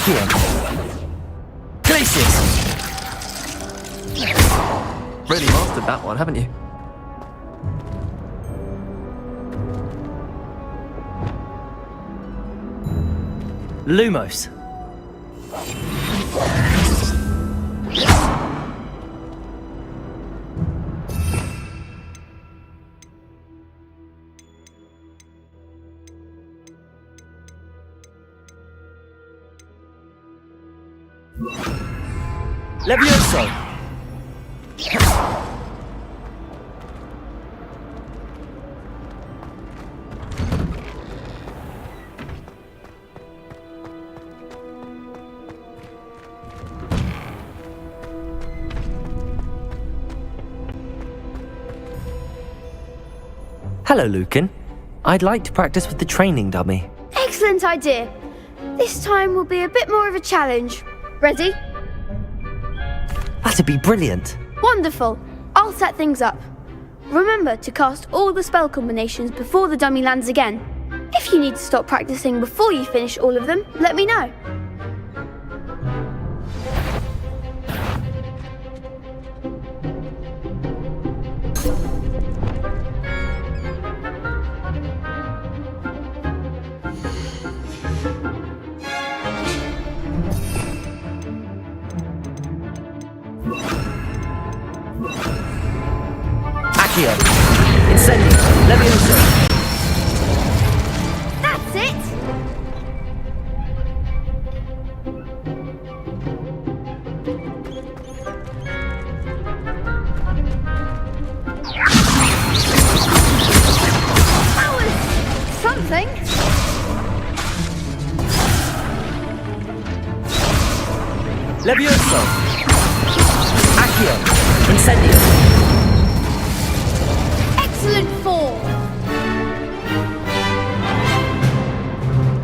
Accio. Glacius. Really mastered that one, haven't you? Lumos. Levioso. Hello, Lucan. I'd like to practice with the training dummy. Excellent idea. This time will be a bit more of a challenge. Ready? That'd be brilliant. Wonderful. I'll set things up. Remember to cast all the spell combinations before the dummy lands again. If you need to stop practicing before you finish all of them, let me know. Accio. Incendio. Levioso. That's it! That was something. Levioso. Accio. Incendio. Excellent form.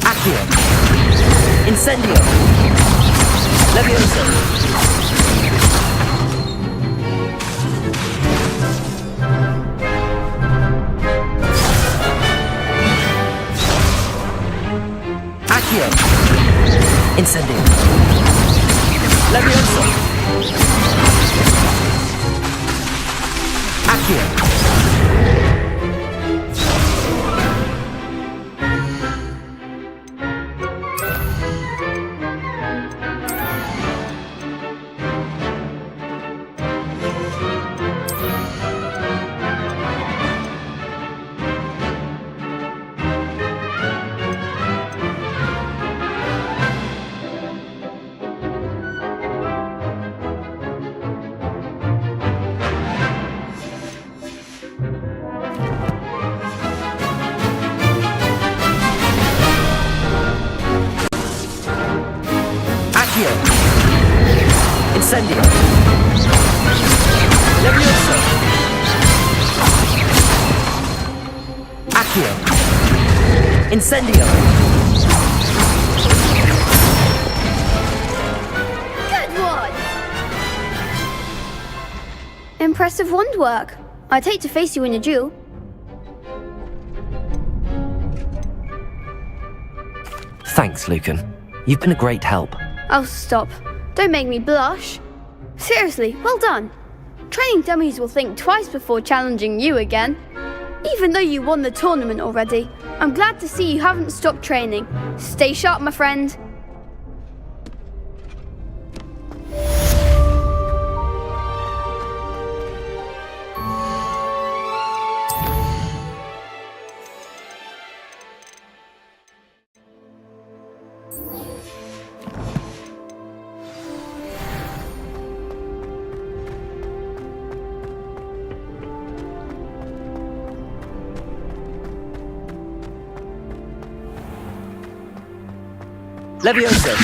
Accio. Incendio. Levioso. Accio. Incendio. Levioso. Accio. Accio. Incendio. Levioso. Accio. Incendio. Good one. Impressive wand work. I'd hate to face you in a duel. Thanks, Lucan. You've been a great help. Oh, stop. Don't make me blush. Seriously, well done. Training dummies will think twice before challenging you again. Even though you won the tournament already, I'm glad to see you haven't stopped training. Stay sharp, my friend. Levioso.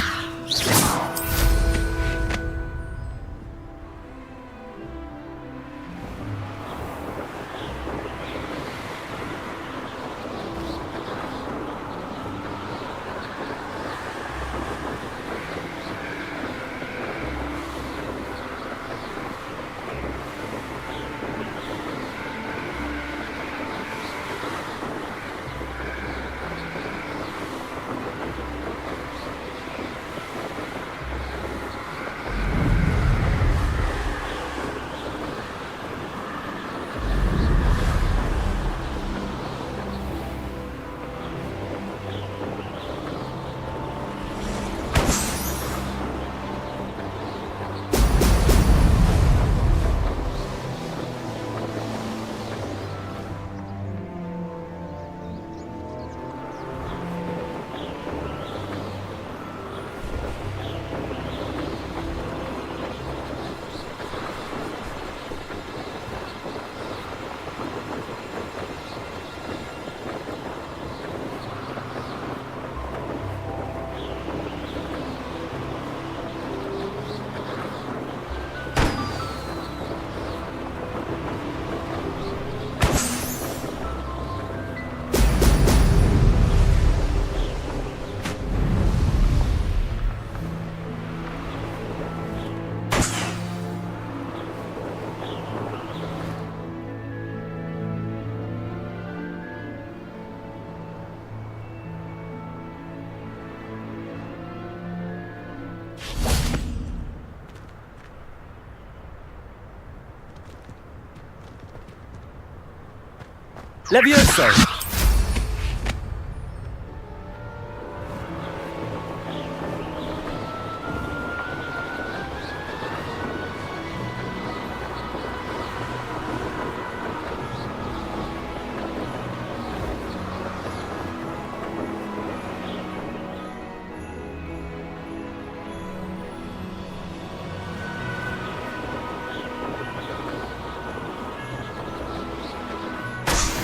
Levioso!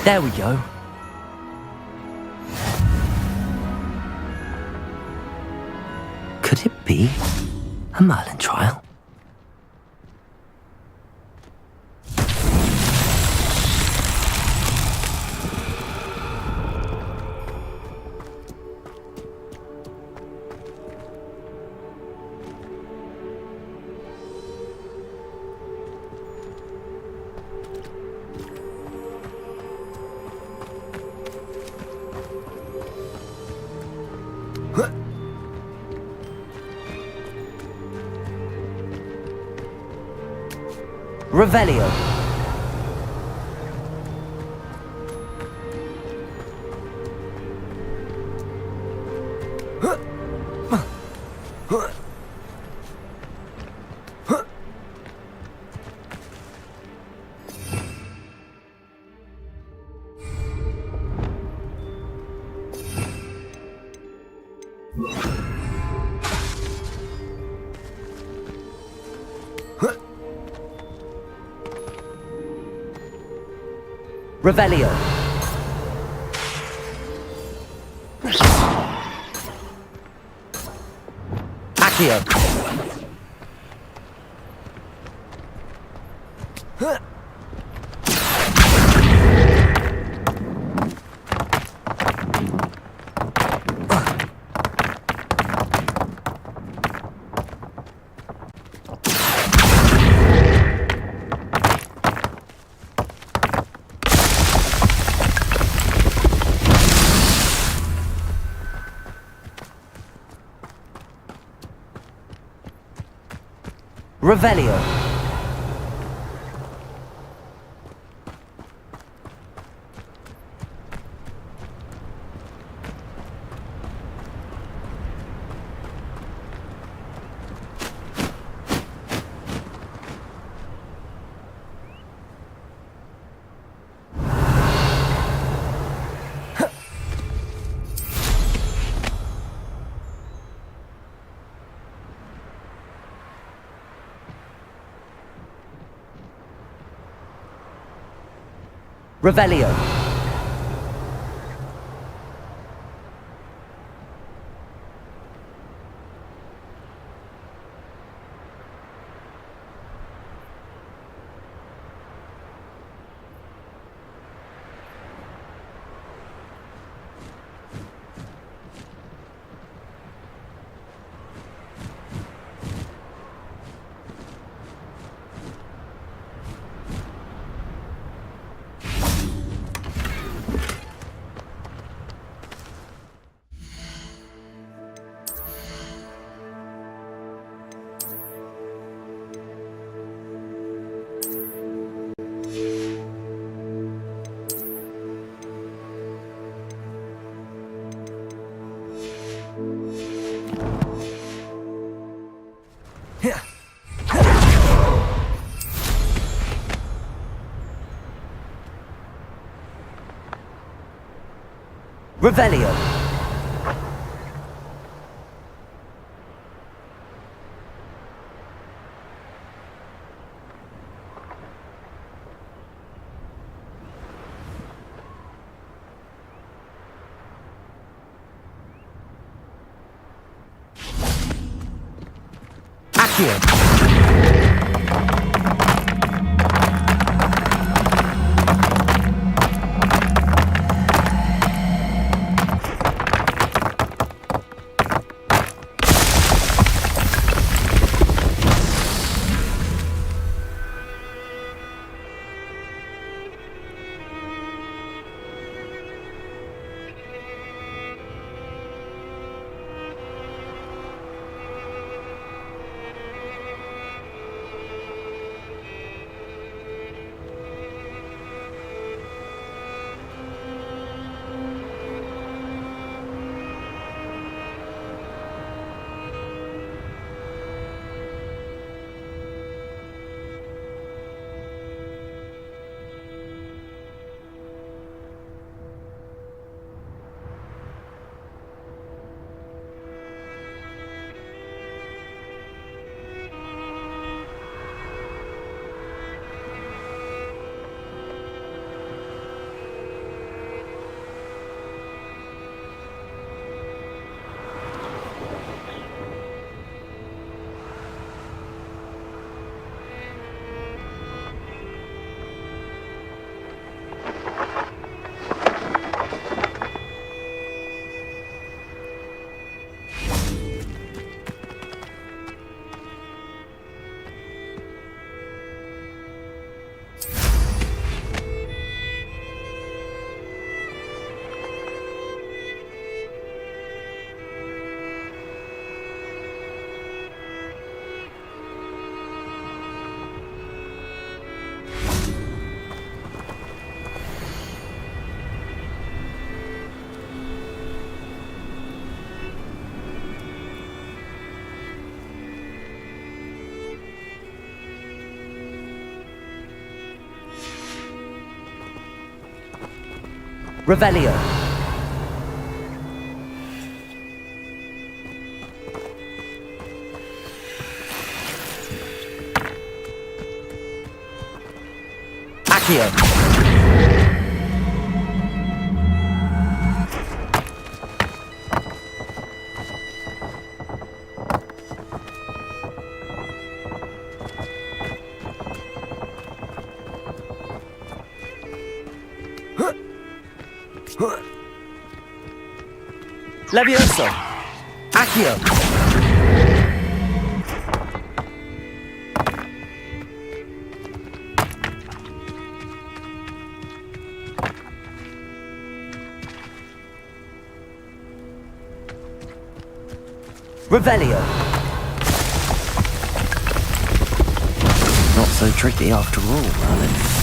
There we go. Could it be a Merlin trial? Revelio. Revelio. Accio. Revelio. Revelio. Revelio. Accio. Revelio. Accio. Levioso! Accio! Revelio! Not so tricky after all, Merlin.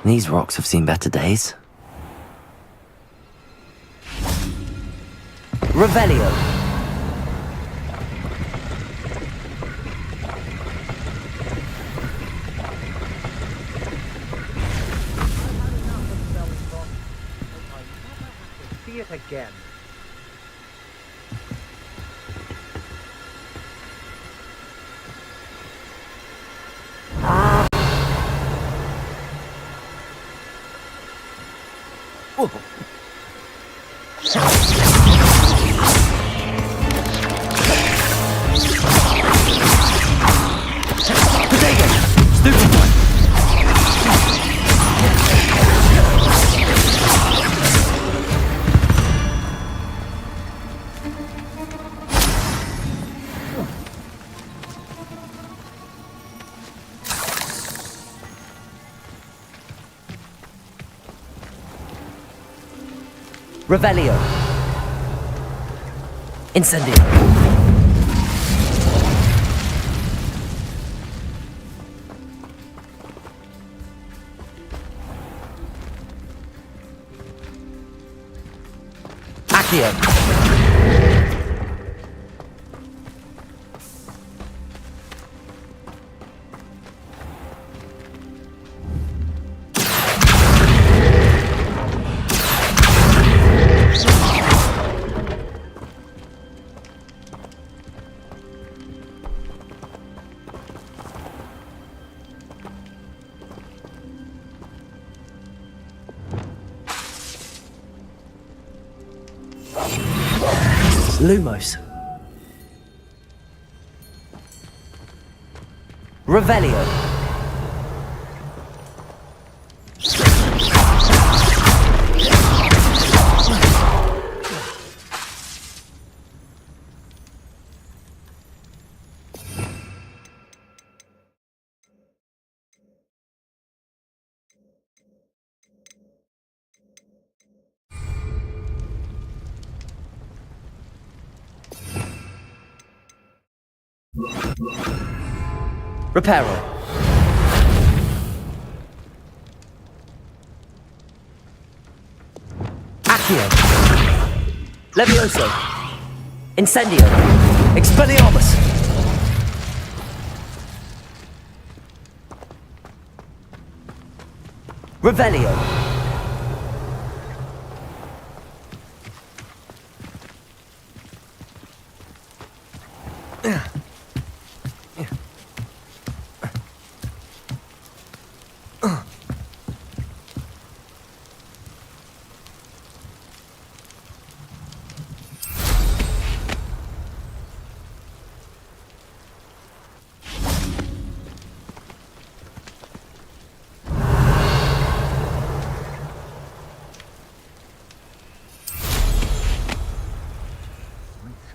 These rocks have seen better days. Revelio. See it again. Revelio. Incendio. Accio. Lumos. Revelio. Reparo. Accio. Levioso. Incendio. Expelliarmus. Revelio.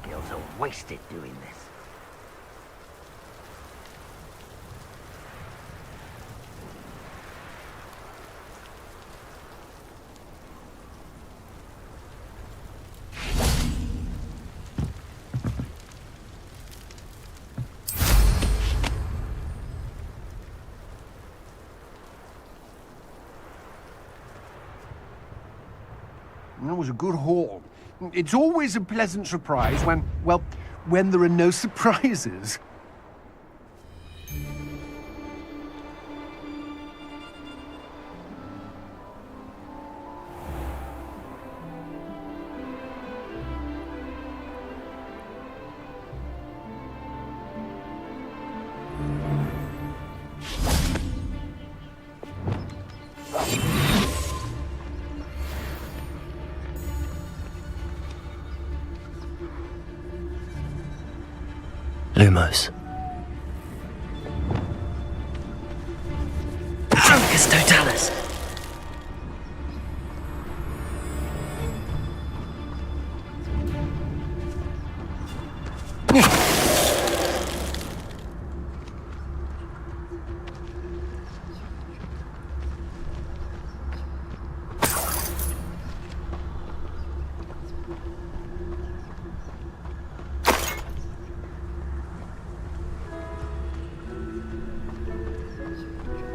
Skills are wasted doing this. That was a good haul. It's always a pleasant surprise when, well, when there are no surprises. Lumos. Petrificus Totalis.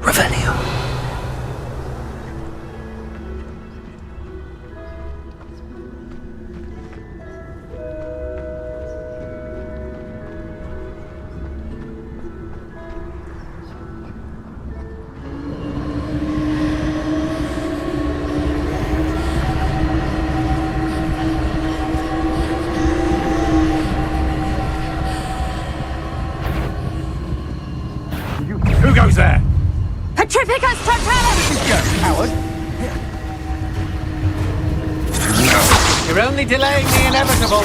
Revelio. Who goes there? Petrificus Totalis! Go, coward. You're only delaying the inevitable.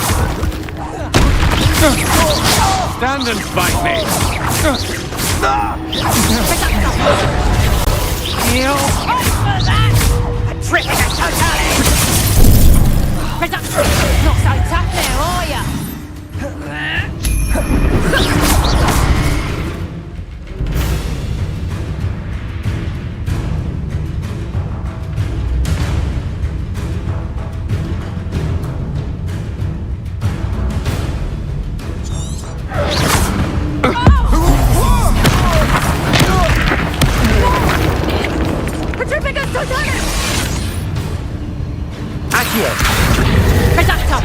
Stand and fight me. You fight for that! Petrificus Totalis! Not so tough now, are ya? Petrificus Totalis! Accio. Reductor!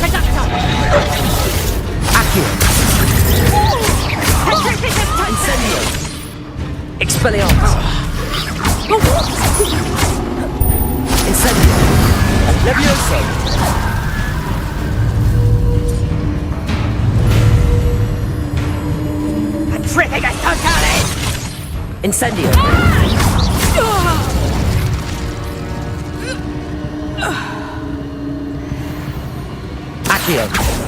Reductor! Accio. Petrificus Totalis! Incendio. Expelliarmus. Incendio. Levioso. Petrificus Totalis! Incendio. Accio.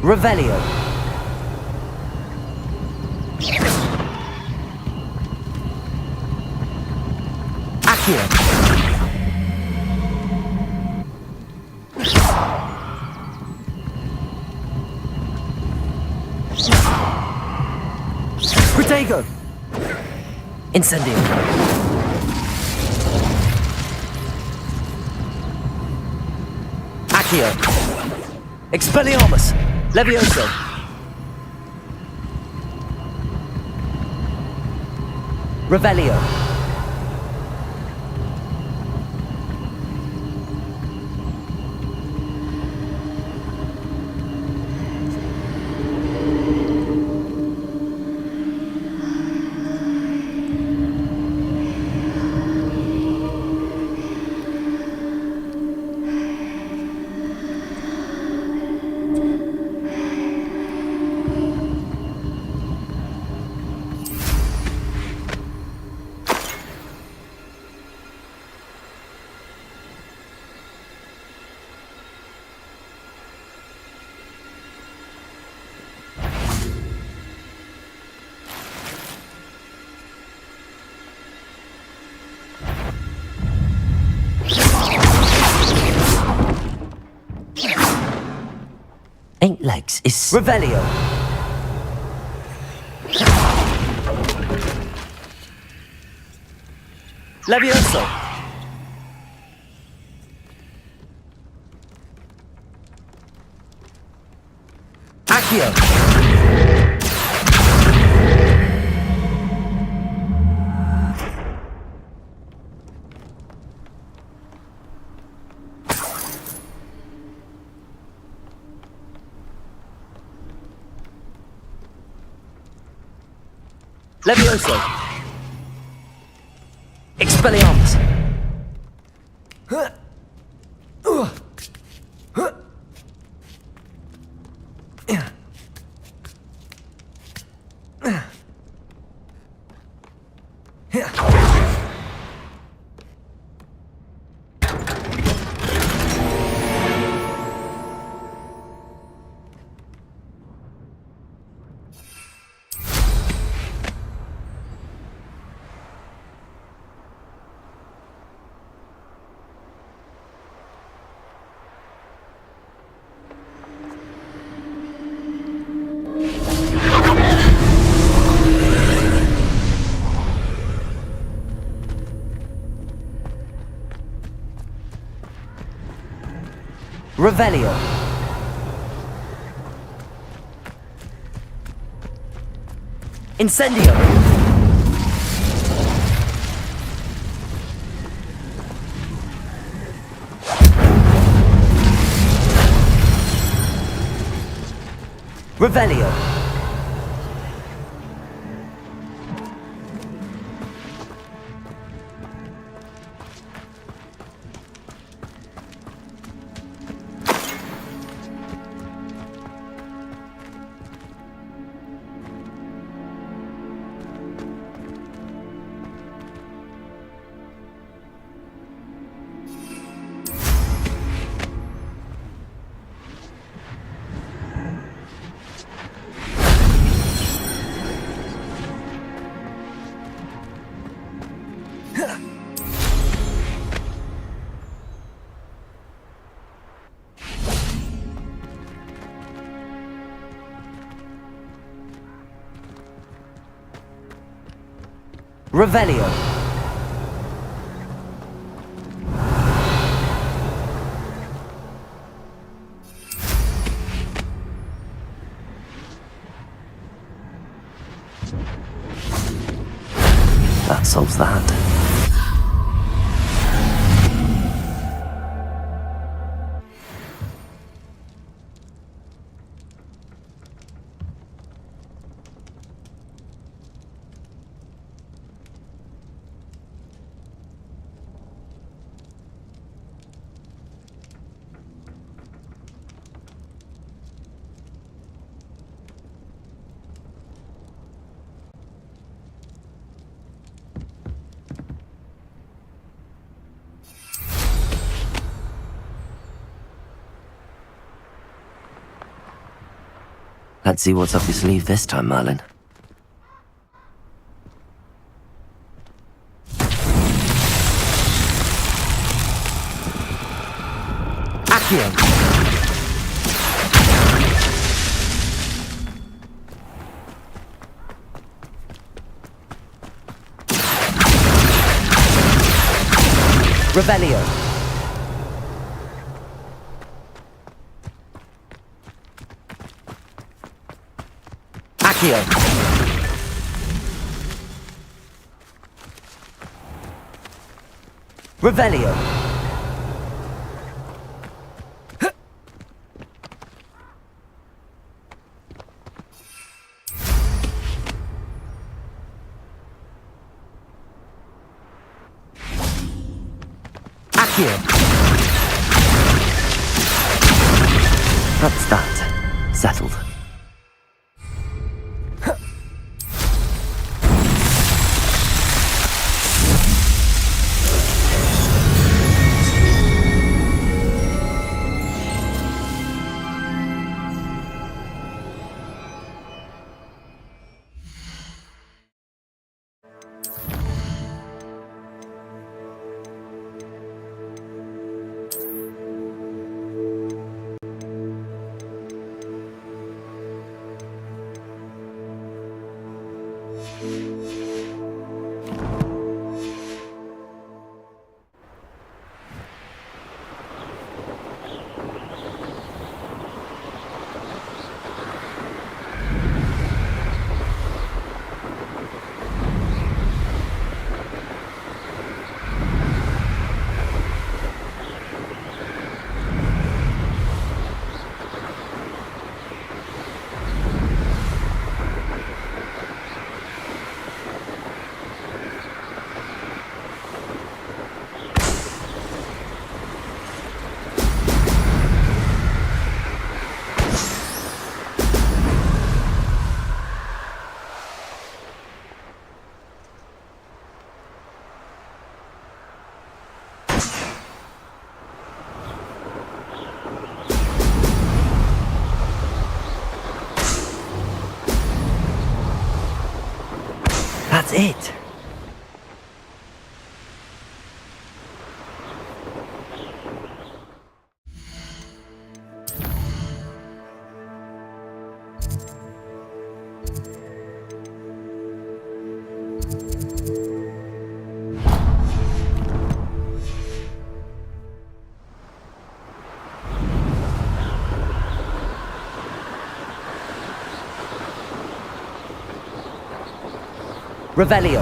Revelio. Accio. Protego. Incendio. Accio. Expelliarmus. Levioso. Revelio. Ain't legs is Revelio. Levioso. Accio. Levioso. Expelliarmus. Revelio. Incendio. Revelio. Revelio. solves that. Let's see what's up your sleeve this time, Merlin. Accio! Revelio! Accio! Revelio! Accio! That's that. Settled. That's it. Revelio.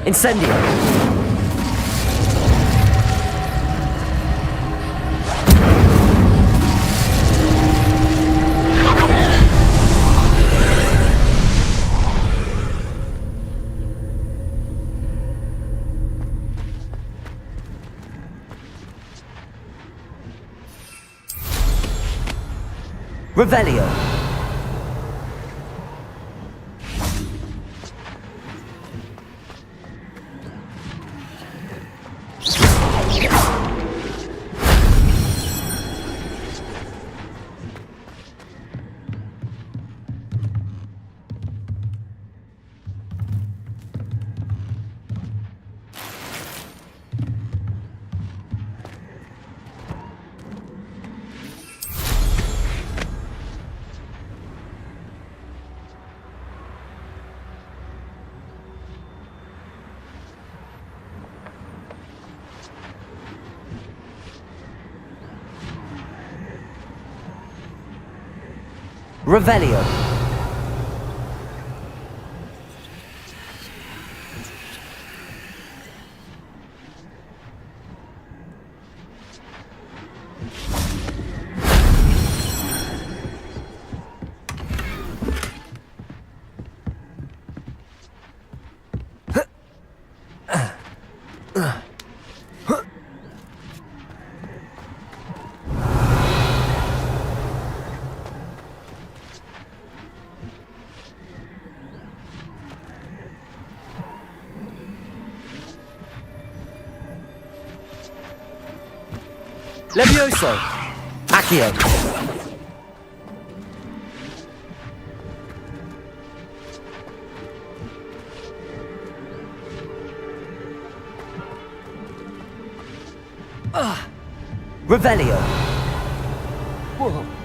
Incendio. Revelio. Revelio. Levioso. Accio. Revelio. Whoa.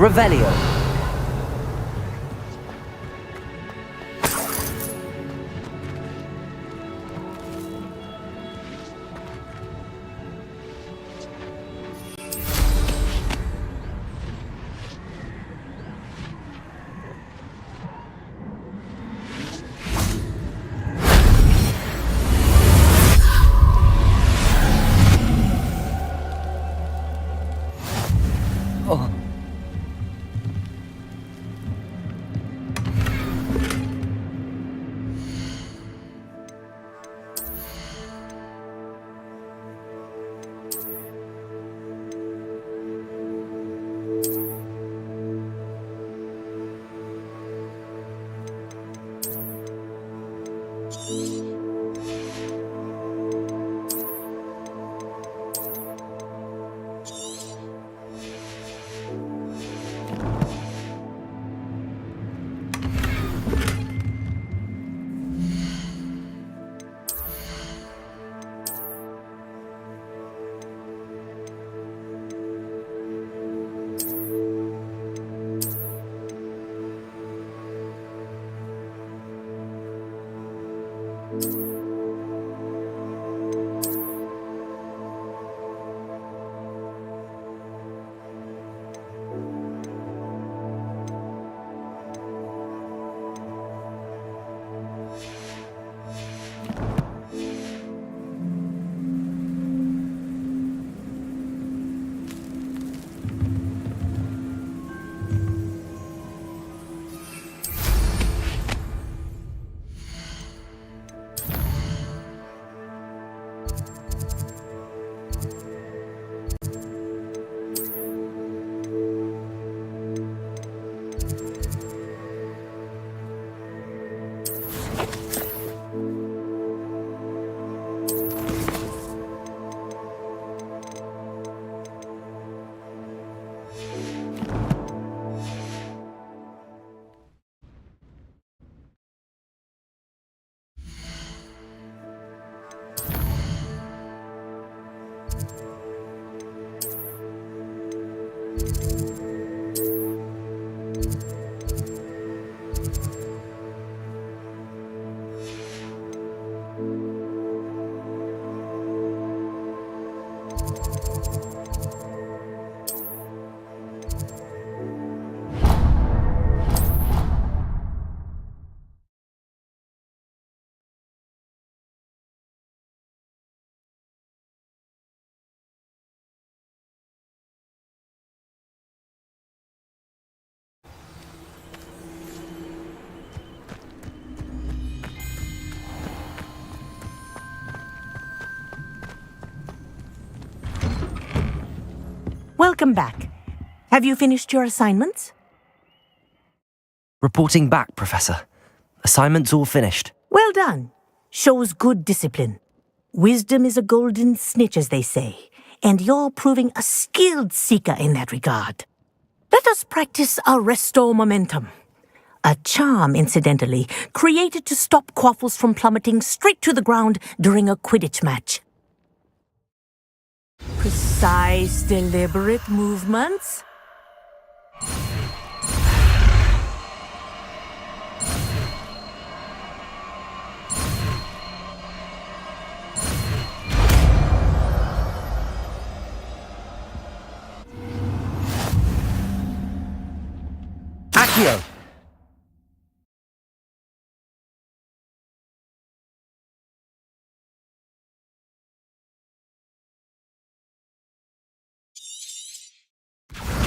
Revelio. Welcome back. Have you finished your assignments? Reporting back, Professor. Assignment's all finished. Well done. Shows good discipline. Wisdom is a golden snitch, as they say, and you're proving a skilled seeker in that regard. Let us practice our restore momentum. A charm, incidentally, created to stop quaffles from plummeting straight to the ground during a Quidditch match. Precise, deliberate movements. Accio!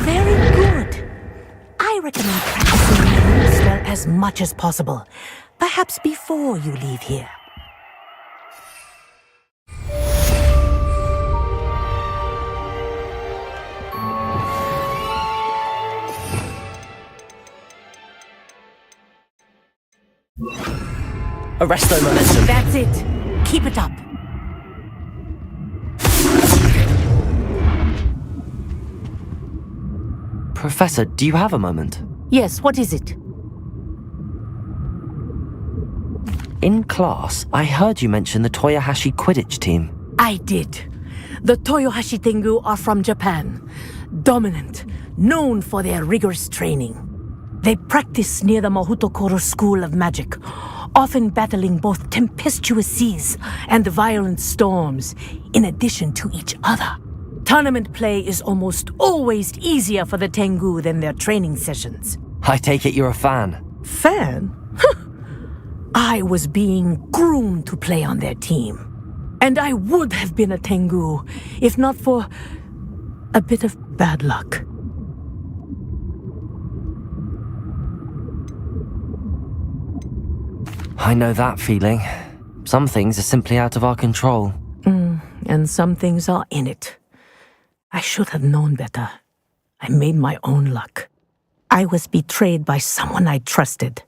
Very good. I recommend practicing the spell as much as possible, perhaps before you leave here. Arresto momentum. That's it. Keep it up. Professor, do you have a moment? Yes, what is it? In class, I heard you mention the Toyohashi Quidditch team. I did. The Toyohashi Tengu are from Japan. Dominant, known for their rigorous training. They practice near the Mahutokoro School of Magic, often battling both tempestuous seas and violent storms, in addition to each other. Tournament play is almost always easier for the Tengu than their training sessions. I take it you're a fan. Fan? I was being groomed to play on their team. And I would have been a Tengu, if not for a bit of bad luck. I know that feeling. Some things are simply out of our control. And some things are in it. I should have known better. I made my own luck. I was betrayed by someone I trusted.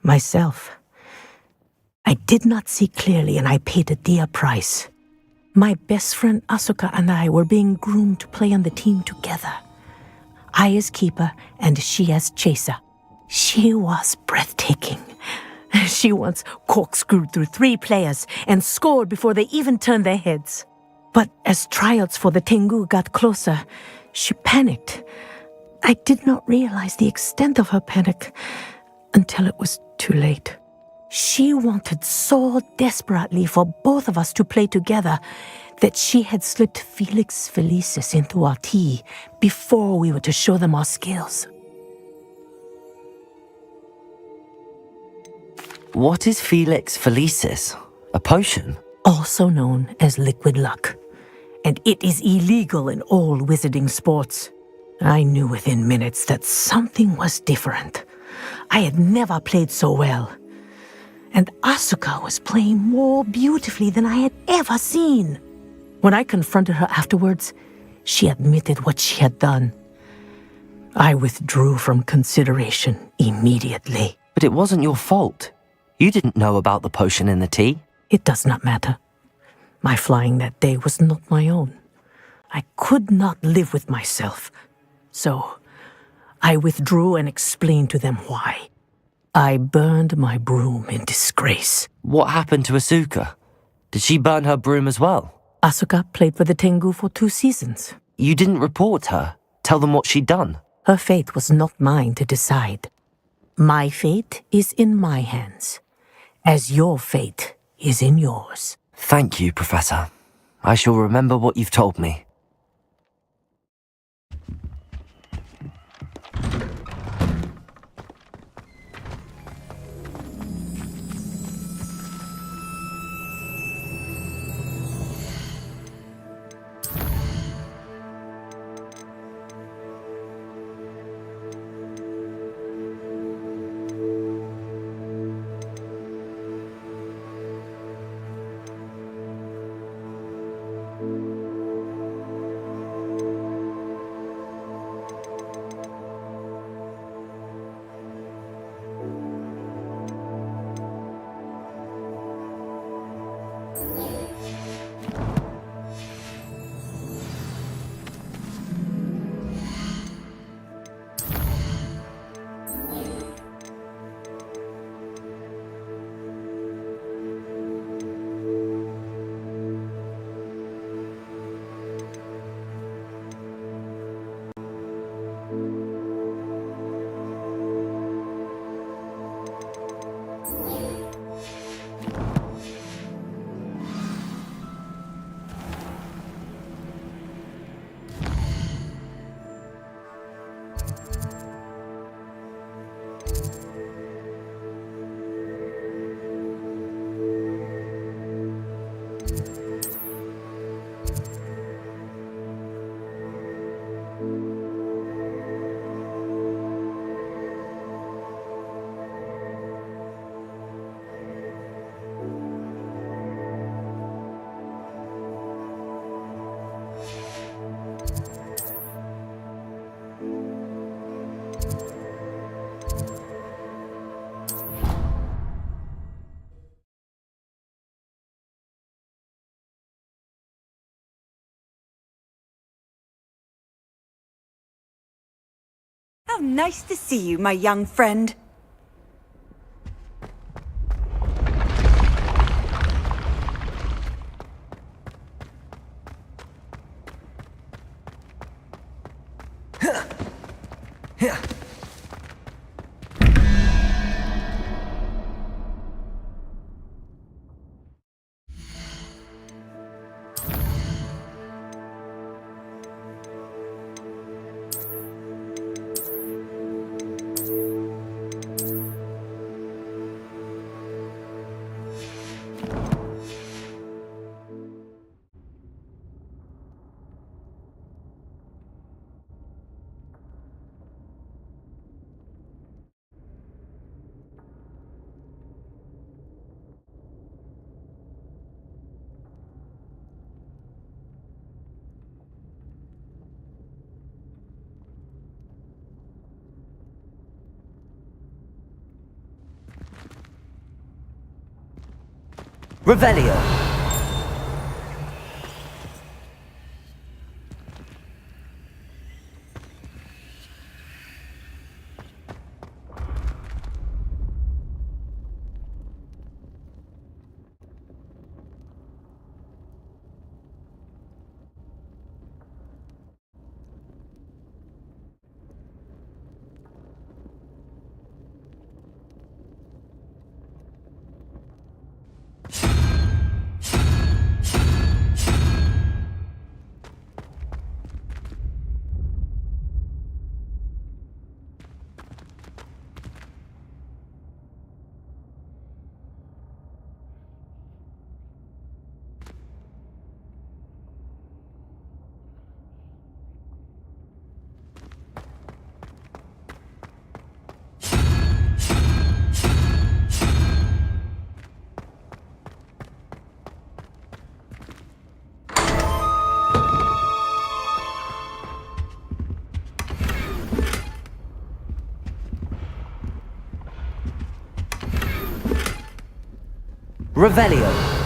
Myself. I did not see clearly, and I paid a dear price. My best friend Asuka and I were being groomed to play on the team together. I as keeper, and she as chaser. She was breathtaking. She once corkscrewed through 3 players and scored before they even turned their heads. But as tryouts for the Tengu got closer, she panicked. I did not realize the extent of her panic until it was too late. She wanted so desperately for both of us to play together that she had slipped Felix Felicis into our tea before we were to show them our skills. What is Felix Felicis? A potion? Also known as liquid luck. And it is illegal in all wizarding sports. I knew within minutes that something was different. I had never played so well. And Asuka was playing more beautifully than I had ever seen. When I confronted her afterwards, she admitted what she had done. I withdrew from consideration immediately. But it wasn't your fault. You didn't know about the potion in the tea. It does not matter. My flying that day was not my own. I could not live with myself. So, I withdrew and explained to them why. I burned my broom in disgrace. What happened to Asuka? Did she burn her broom as well? Asuka played for the Tengu for 2 seasons. You didn't report her? Tell them what she'd done? Her fate was not mine to decide. My fate is in my hands, as your fate is in yours. Thank you, Professor. I shall remember what you've told me. How nice to see you, my young friend. Revelio. Revelio.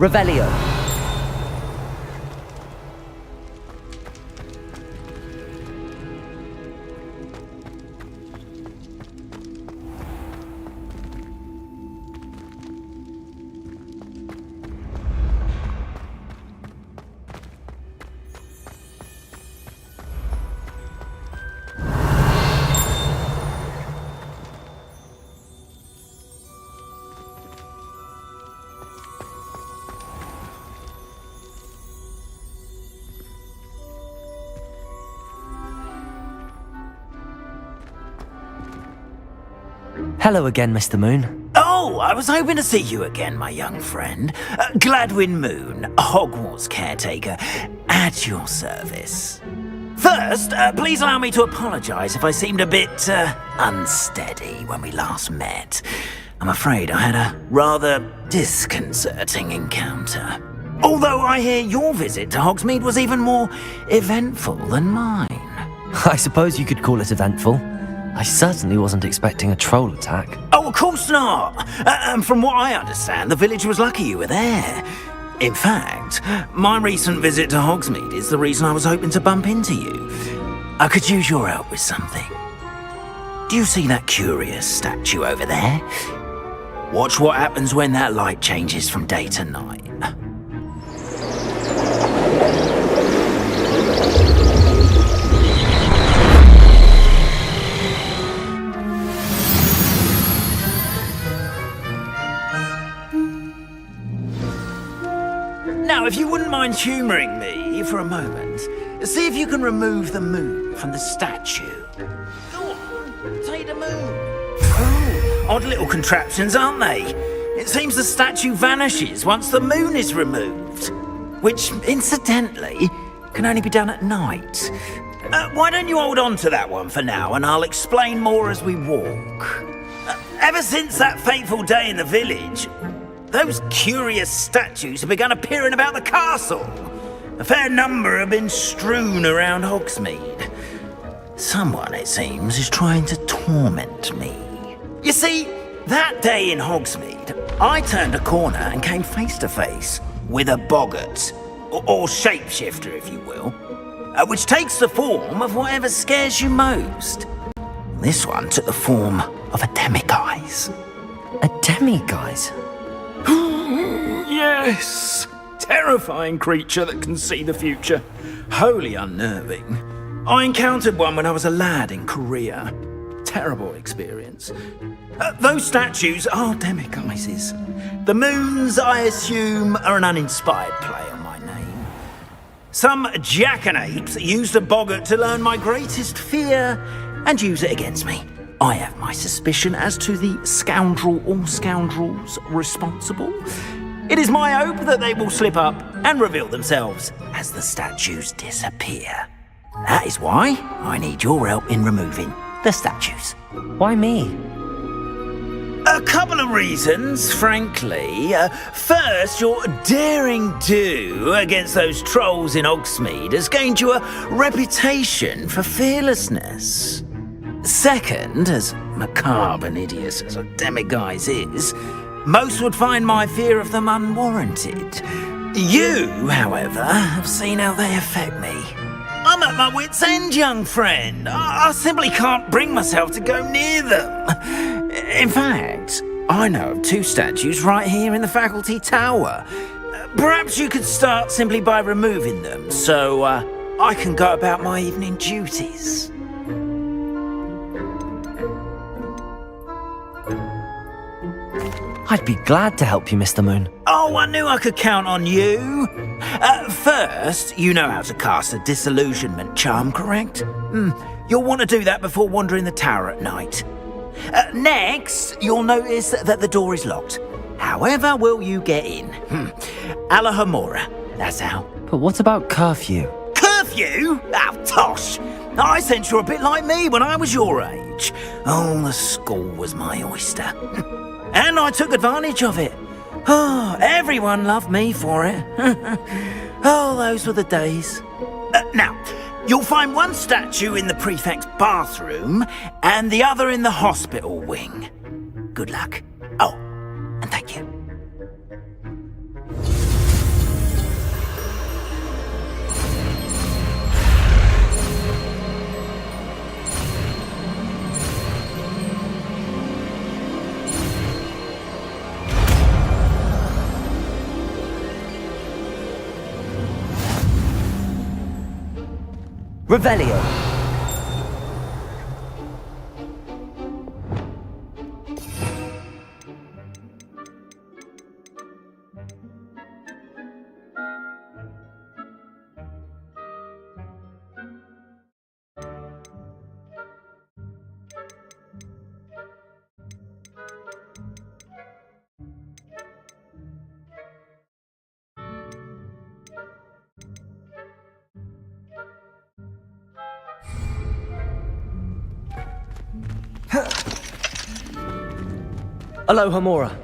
Revelio. Hello again, Mr. Moon. Oh, I was hoping to see you again, my young friend. Gladwin Moon, Hogwarts caretaker, at your service. First, please allow me to apologize if I seemed a bit, unsteady when we last met. I'm afraid I had a rather disconcerting encounter. Although I hear your visit to Hogsmeade was even more eventful than mine. I suppose you could call it eventful. I certainly wasn't expecting a troll attack. Oh, of course not! And from what I understand, the village was lucky you were there. In fact, my recent visit to Hogsmeade is the reason I was hoping to bump into you. I could use your help with something. Do you see that curious statue over there? Watch what happens when that light changes from day to night. Now, if you wouldn't mind humouring me for a moment, see if you can remove the moon from the statue. Go on. made a moon. Oh, odd little contraptions, aren't they? It seems the statue vanishes once the moon is removed. Which, incidentally, can only be done at night. Why don't you hold on to that one for now, and I'll explain more as we walk. Ever since that fateful day in the village, those curious statues have begun appearing about the castle. A fair number have been strewn around Hogsmeade. Someone, it seems, is trying to torment me. You see, that day in Hogsmeade, I turned a corner and came face to face with a boggart, or shapeshifter, if you will, which takes the form of whatever scares you most. This one took the form of a demiguise. A demiguise? Yes! Terrifying creature that can see the future. Wholly unnerving. I encountered one when I was a lad in Korea. Terrible experience. Those statues are demiguises. The moons, I assume, are an uninspired play on my name. Some jackanapes used a boggart to learn my greatest fear and use it against me. I have my suspicion as to the scoundrel or scoundrels responsible. It is my hope that they will slip up and reveal themselves as the statues disappear. That is why I need your help in removing the statues. Why me? A couple of reasons, frankly. First, your daring do against those trolls in Hogsmeade has gained you a reputation for fearlessness. Second, as macabre and hideous as a demiguise is, most would find my fear of them unwarranted. You, however, have seen how they affect me. I'm at my wit's end, young friend. I simply can't bring myself to go near them. In fact, I know of two statues right here in the faculty tower. Perhaps you could start simply by removing them, so I can go about my evening duties. I'd be glad to help you, Mr. Moon. Oh, I knew I could count on you. First, you know how to cast a disillusionment charm, correct? You'll want to do that before wandering the tower at night. Next, you'll notice that the door is locked. However will you get in? Alahamora, that's how. But what about curfew? Curfew? Oh, tosh. I sense you're a bit like me when I was your age. Oh, the school was my oyster. And I took advantage of it. Oh, everyone loved me for it. Oh, those were the days. Now, you'll find one statue in the prefect's bathroom and the other in the hospital wing. Good luck. Oh, and thank you. Revelio. Aloha Mora.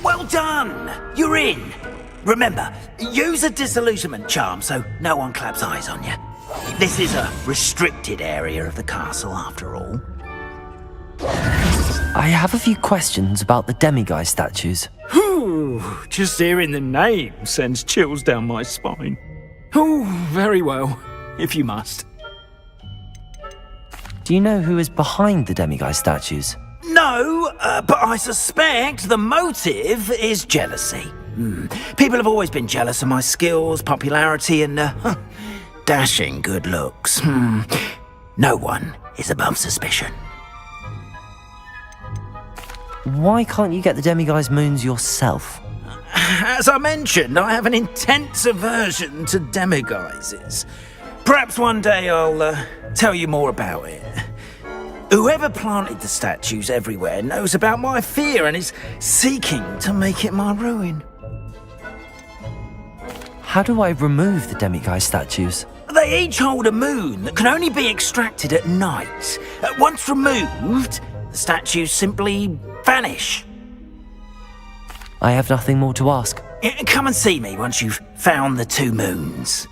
Well done! You're in. Remember, use a disillusionment charm so no one claps eyes on you. This is a restricted area of the castle, after all. I have a few questions about the demiguise statues. Whew, just hearing the name sends chills down my spine. Oh, very well, if you must. Do you know who is behind the demiguise statues? No, but I suspect the motive is jealousy. People have always been jealous of my skills, popularity, and dashing good looks. No one is above suspicion. Why can't you get the demiguise moons yourself? As I mentioned, I have an intense aversion to demiguises. Perhaps one day I'll tell you more about it. Whoever planted the statues everywhere knows about my fear and is seeking to make it my ruin. How do I remove the demiguise statues? They each hold a moon that can only be extracted at night. Once removed, the statues simply vanish. I have nothing more to ask. Come and see me once you've found the 2 moons.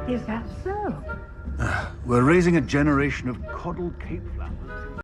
Is that so? We're raising a generation of coddled cape flappers.